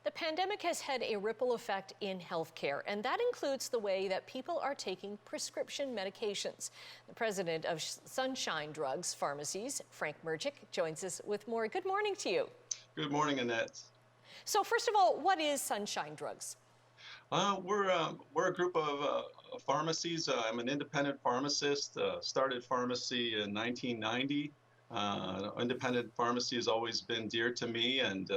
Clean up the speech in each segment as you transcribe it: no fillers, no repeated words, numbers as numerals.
The pandemic has had a ripple effect in healthcare, and that includes the way that people are taking prescription medications. The president of Sunshine Drugs Pharmacies, Frank Murchik, joins us with more. Good morning to you. Good morning, Annette. So first of all, what is Sunshine Drugs? We're a group of pharmacies. I'm an independent pharmacist. Started pharmacy in 1990. Independent pharmacy has always been dear to me, and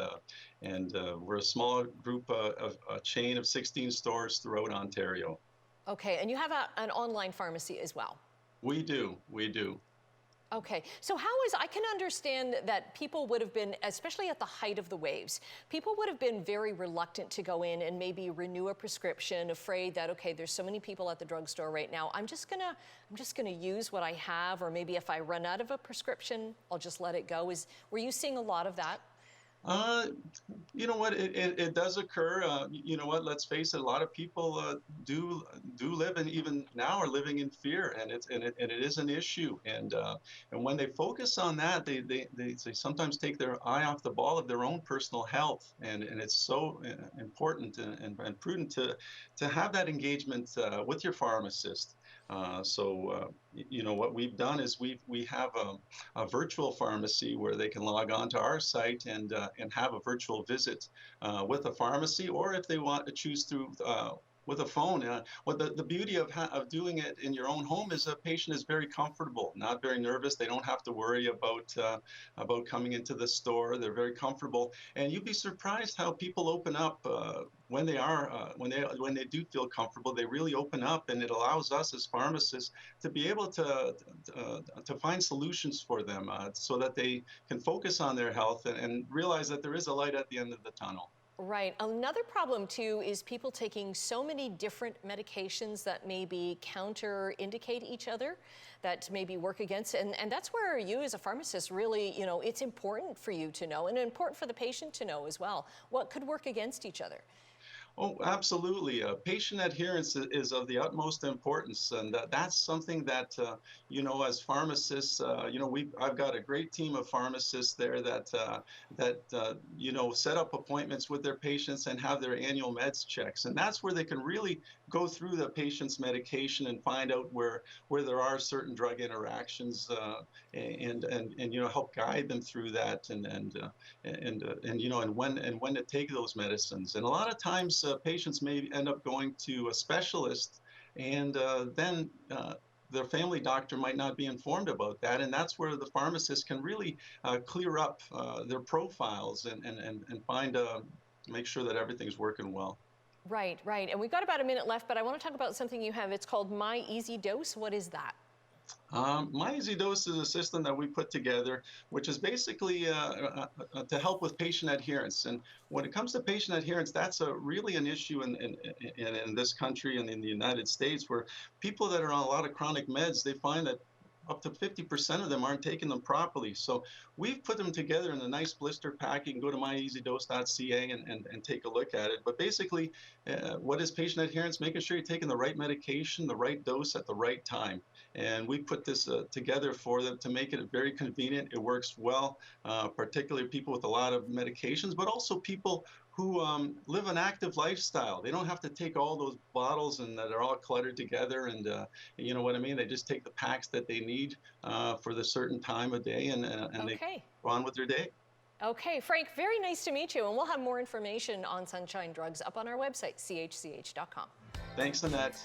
we're a small group of a chain of 16 stores throughout Ontario. Okay, and you have an online pharmacy as well. We do. Okay, so I can understand that people would have been, especially at the height of the waves, people would have been very reluctant to go in and maybe renew a prescription, afraid that, okay, there's so many people at the drugstore right now, I'm just gonna use what I have, or maybe if I run out of a prescription, I'll just let it go. Were you seeing a lot of that? Uh, you know what? It does occur. You know what? Let's face it. A lot of people do live, and even now are living in fear, and it is an issue. And when they focus on that, they sometimes take their eye off the ball of their own personal health, and it's so important and prudent to have that engagement with your pharmacist. You know what we've done is we have a virtual pharmacy where they can log on to our site and have a virtual visit with a pharmacy, or if they want to choose through with a phone. What the beauty of doing it in your own home is a patient is very comfortable, not very nervous. They don't have to worry about coming into the store. They're very comfortable, and you'd be surprised how people open up when they do feel comfortable. They really open up, and it allows us as pharmacists to be able to find solutions for them so that they can focus on their health and realize that there is a light at the end of the tunnel. Right. Another problem, too, is people taking so many different medications that maybe counter-indicate each other, that maybe work against it. And that's where you as a pharmacist really, you know, it's important for you to know, and important for the patient to know as well, what could work against each other. Oh, absolutely. Patient adherence is of the utmost importance, and that's something that you know, as pharmacists, you know, I've got a great team of pharmacists there that you know, set up appointments with their patients and have their annual meds checks, and that's where they can really go through the patient's medication and find out where there are certain drug interactions, and you know, help guide them through that, and you know, and when to take those medicines. And a lot of times patients may end up going to a specialist, and then their family doctor might not be informed about that, and that's where the pharmacist can really clear up their profiles and find make sure that everything's working well. Right, right. And we've got about a minute left, but I want to talk about something you have. It's called My Easy Dose. What is that? My Easy Dose is a system that we put together, which is basically to help with patient adherence. And when it comes to patient adherence, that's really an issue in this country and in the United States, where people that are on a lot of chronic meds, they find that up to 50% of them aren't taking them properly. So we've put them together in a nice blister pack. You can go to myeasydose.ca and take a look at it. But basically, what is patient adherence? Making sure you're taking the right medication, the right dose at the right time. And we put this together for them to make it very convenient. It works well, particularly people with a lot of medications, but also people who live an active lifestyle. They don't have to take all those bottles and that are all cluttered together, and you know what I mean? They just take the packs that they need for the certain time of day, and Okay. they go on with their day. Okay, Frank, very nice to meet you, and we'll have more information on Sunshine Drugs up on our website, chch.com. Thanks, Annette.